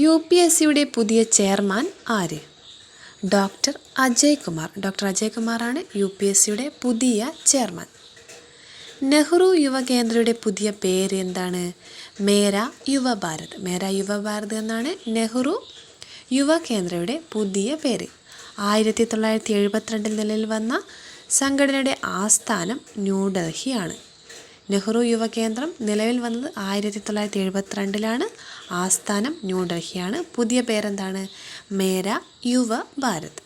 UPSCയുടെ പുതിയ ചെയർമാൻ ആര്? Doctor Ajay Kumar. Doctor Ajay കുമാറാണ് UPSCയുടെ പുതിയ ചെയർമാൻ. നെഹ്റു യുവകേന്ദ്രയുടെ പുതിയ പേര് എന്താണ്? മേര യുവഭാരത്. മേര യുവഭാരത് എന്നാണ് നെഹ്റു യുവകേന്ദ്രയുടെ പുതിയ പേര്. 1972 നിലവിൽ വന്ന സംഘടനയുടെ ആസ്ഥാനം ന്യൂഡൽഹിയാണ്. നെഹ്റു യുവകേന്ദ്രം നിലവിൽ വന്നത് 1972 ആസ്ഥാനം ന്യൂഡൽഹിയാണ്. പുതിയ പേരെന്താണ്? മേര യുവ ഭാരത്.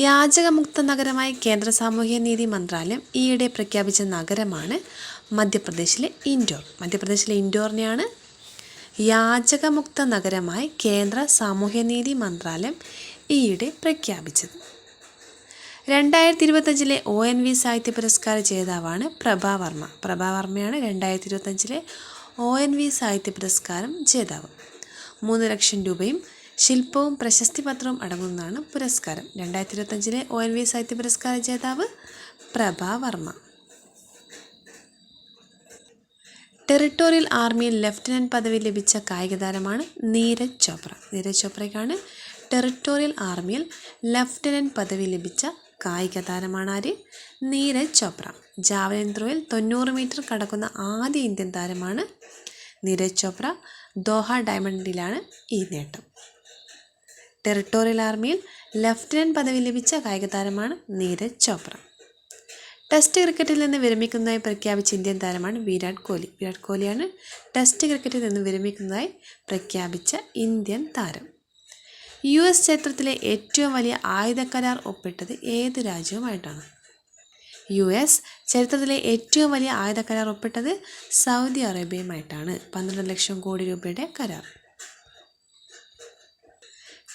യാചകമുക്ത നഗരമായി കേന്ദ്ര സാമൂഹ്യനീതി മന്ത്രാലയം ഈയിടെ പ്രഖ്യാപിച്ച നഗരമാണ് മധ്യപ്രദേശിലെ ഇൻഡോർ. മധ്യപ്രദേശിലെ ഇൻഡോറിനെയാണ് യാചകമുക്ത നഗരമായി കേന്ദ്ര സാമൂഹ്യനീതി മന്ത്രാലയം ഈയിടെ പ്രഖ്യാപിച്ചത്. 2025 ONV സാഹിത്യ പുരസ്കാര ജേതാവാണ് പ്രഭാ വർമ്മ. പ്രഭാ വർമ്മയാണ് 2025 ONV സാഹിത്യ പുരസ്കാരം ജേതാവ്. 3 ലക്ഷം രൂപയും ശില്പവും പ്രശസ്തി പത്രവും അടങ്ങുന്നതാണ് പുരസ്കാരം. 2025 ONV സാഹിത്യ പുരസ്കാര ജേതാവ് പ്രഭാ വർമ്മ. ടെറിട്ടോറിയൽ ആർമിയിൽ ലഫ്റ്റനന്റ് പദവി ലഭിച്ച കായിക താരമാണ് നീരജ് ചോപ്ര. നീരജ് ചോപ്രയ്ക്കാണ് ടെറിട്ടോറിയൽ ആർമിയിൽ ലഫ്റ്റനന്റ് പദവി ലഭിച്ച കായിക താരമാണ് ആര്? നീരജ് ചോപ്ര. ജാവലിൻ ത്രോയിൽ 90 മീറ്റർ കടക്കുന്ന ആദ്യ ഇന്ത്യൻ താരമാണ് നീരജ് ചോപ്ര. ദോഹ ഡയമണ്ടിലാണ് ഈ നേട്ടം. ടെറിട്ടോറിയൽ ആർമിയിൽ ലഫ്റ്റനന്റ് പദവി ലഭിച്ച കായിക താരമാണ് നീരജ് ചോപ്ര. ടെസ്റ്റ് ക്രിക്കറ്റിൽ നിന്ന് വിരമിക്കുന്നതായി പ്രഖ്യാപിച്ച ഇന്ത്യൻ താരമാണ് വിരാട് കോഹ്ലി. വിരാട് കോഹ്ലിയാണ് ടെസ്റ്റ് ക്രിക്കറ്റിൽ നിന്ന് വിരമിക്കുന്നതായി പ്രഖ്യാപിച്ച ഇന്ത്യൻ താരം. US ചരിത്രത്തിലെ ഏറ്റവും വലിയ ആയുധ കരാർ ഒപ്പിട്ടത് ഏത് രാജ്യവുമായിട്ടാണ്? US ചരിത്രത്തിലെ ഏറ്റവും വലിയ ആയുധ കരാർ ഒപ്പിട്ടത് സൗദി അറേബ്യയുമായിട്ടാണ്. 12 ലക്ഷം കോടി രൂപയുടെ കരാർ.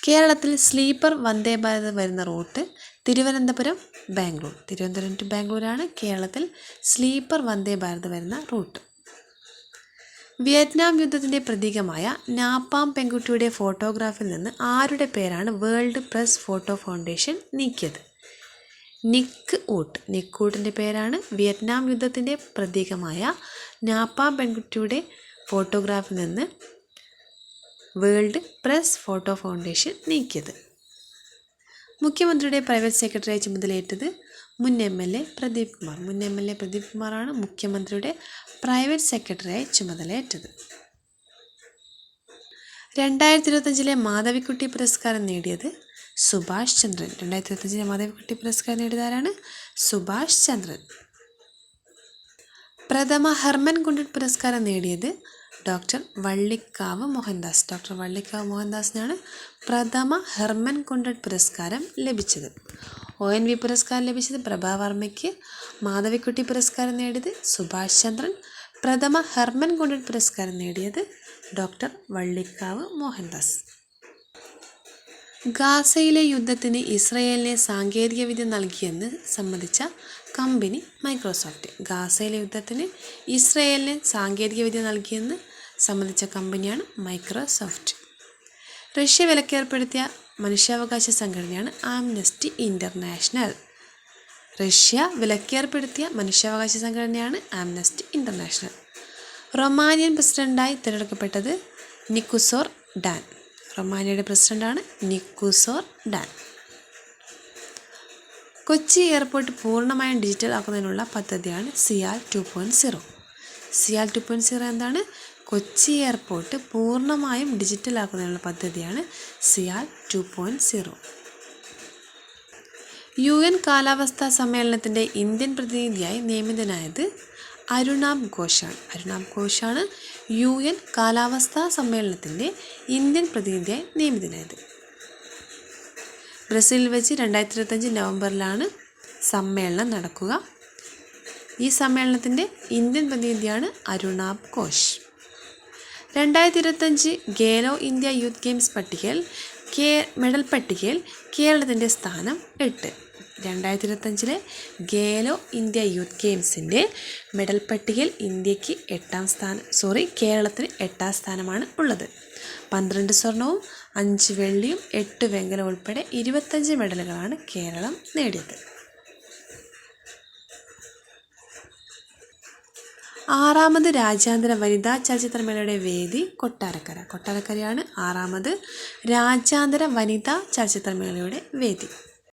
കേരളത്തിൽ സ്ലീപ്പർ വന്ദേ ഭാരത് വരുന്ന റൂട്ട് തിരുവനന്തപുരം ബാംഗ്ലൂർ. തിരുവനന്തപുരം ടു ബാംഗ്ലൂരാണ് കേരളത്തിൽ സ്ലീപ്പർ വന്ദേ ഭാരത് വരുന്ന റൂട്ട്. വിയറ്റ്നാം യുദ്ധത്തിൻ്റെ പ്രതീകമായ നാപ്പാം പെൺകുട്ടിയുടെ ഫോട്ടോഗ്രാഫിൽ നിന്ന് ആരുടെ പേരാണ് വേൾഡ് പ്രസ് ഫോട്ടോ ഫൗണ്ടേഷൻ നീക്കിയത്? നിക്ക് ഊട്ട്. നിക്ക് ഊട്ടിൻ്റെ പേരാണ് വിയറ്റ്നാം യുദ്ധത്തിൻ്റെ പ്രതീകമായ നാപ്പാം പെൺകുട്ടിയുടെ ഫോട്ടോഗ്രാഫിൽ നിന്ന് വേൾഡ് പ്രസ് ഫോട്ടോ ഫൗണ്ടേഷൻ നീക്കിയത്. മുഖ്യമന്ത്രിയുടെ പ്രൈവറ്റ് സെക്രട്ടറിയായി ചുമതലയേറ്റത് മുൻ MLA പ്രദീപ് കുമാർ. മുൻ MLA പ്രദീപ് കുമാറാണ് മുഖ്യമന്ത്രിയുടെ പ്രൈവറ്റ് സെക്രട്ടറിയായി ചുമതലയേറ്റത്. 2025 മാധവിക്കുട്ടി പുരസ്കാരം നേടിയത് സുഭാഷ് ചന്ദ്രൻ. 2025 മാധവിക്കുട്ടി പുരസ്കാരം നേടിയതാരാണ്? സുഭാഷ് ചന്ദ്രൻ. പ്രഥമ ഹെർമൻ ഗുണ്ടട്ട് പുരസ്കാരം നേടിയത് ഡോക്ടർ വള്ളിക്കാവ് മോഹൻദാസ്. ഡോക്ടർ വള്ളിക്കാവ് മോഹൻദാസിനാണ് പ്രഥമ ഹെർമൻ ഗുണ്ടട്ട് പുരസ്കാരം ലഭിച്ചത്. ONV പുരസ്കാരം ലഭിച്ചത് പ്രഭാ വർമ്മയ്ക്ക്. മാധവിക്കുട്ടി പുരസ്കാരം നേടിയത് സുഭാഷ് ചന്ദ്രൻ. പ്രഥമ ഹെർമൻ ഗുണ്ടട്ട് പുരസ്കാരം നേടിയത് ഡോക്ടർ വള്ളിക്കാവ് മോഹൻദാസ്. ഗാസയിലെ യുദ്ധത്തിന് ഇസ്രയേലിനെ സാങ്കേതികവിദ്യ നൽകിയെന്ന് സമ്മതിച്ച കമ്പനി മൈക്രോസോഫ്റ്റ്. ഗാസയിലെ യുദ്ധത്തിന് ഇസ്രയേലിന് സാങ്കേതികവിദ്യ നൽകിയെന്ന് സമ്മതിച്ച കമ്പനിയാണ് മൈക്രോസോഫ്റ്റ്. റഷ്യ വിലക്കേർപ്പെടുത്തിയ മനുഷ്യാവകാശ സംഘടനയാണ് ആംനസ്റ്റി ഇൻ്റർനാഷണൽ. റഷ്യ വിലക്കേർപ്പെടുത്തിയ മനുഷ്യാവകാശ സംഘടനയാണ് ആംനസ്റ്റി ഇൻ്റർനാഷണൽ. റൊമാനിയൻ പ്രസിഡൻ്റായി തിരഞ്ഞെടുക്കപ്പെട്ടത് നിക്കുസോർ ഡാൻ. റൊമാനിയയുടെ പ്രസിഡൻ്റാണ് നിക്കുസോർ ഡാൻ. കൊച്ചി എയർപോർട്ട് പൂർണ്ണമായും ഡിജിറ്റൽ ആക്കുന്നതിനുള്ള പദ്ധതിയാണ് സിയാൽ 2.0. സിയാൽ 2.0 എന്താണ്? കൊച്ചി എയർപോർട്ട് പൂർണ്ണമായും ഡിജിറ്റൽ ആക്കുന്നതിനുള്ള പദ്ധതിയാണ് സിയാൽ 2.0. UN കാലാവസ്ഥാ സമ്മേളനത്തിൻ്റെ ഇന്ത്യൻ പ്രതിനിധിയായി നിയമിതനായത് അരുണാബ് ഘോഷാണ്. അരുണാബ് ഘോഷാണ് UN കാലാവസ്ഥാ സമ്മേളനത്തിൻ്റെ ഇന്ത്യൻ പ്രതിനിധിയായി നിയമിതനായത്. ബ്രസീലിൽ വെച്ച് 2025 നവംബറിലാണ് സമ്മേളനം നടക്കുക. ഈ സമ്മേളനത്തിൻ്റെ ഇന്ത്യൻ പ്രതിനിധിയാണ് Arunabh Ghosh. 2025 Khelo India youth games medal പട്ടികയിൽ കേരളത്തിൻ്റെ സ്ഥാനം 8. 2025 ഖേലോ ഇന്ത്യ യൂത്ത് ഗെയിംസിൻ്റെ മെഡൽ പട്ടികയിൽ കേരളത്തിന് 8ാം സ്ഥാനമാണ് ഉള്ളത്. 12 സ്വർണവും 5 വെള്ളിയും 8 വെങ്കലം ഉൾപ്പെടെ 25 മെഡലുകളാണ് കേരളം നേടിയത്. ആറാമത് രാജ്യാന്തര വനിതാ ചലച്ചിത്രമേളയുടെ വേദി കൊട്ടാരക്കരയാണ് 6ാമത് രാജ്യാന്തര വനിതാ ചലച്ചിത്രമേളയുടെ വേദി.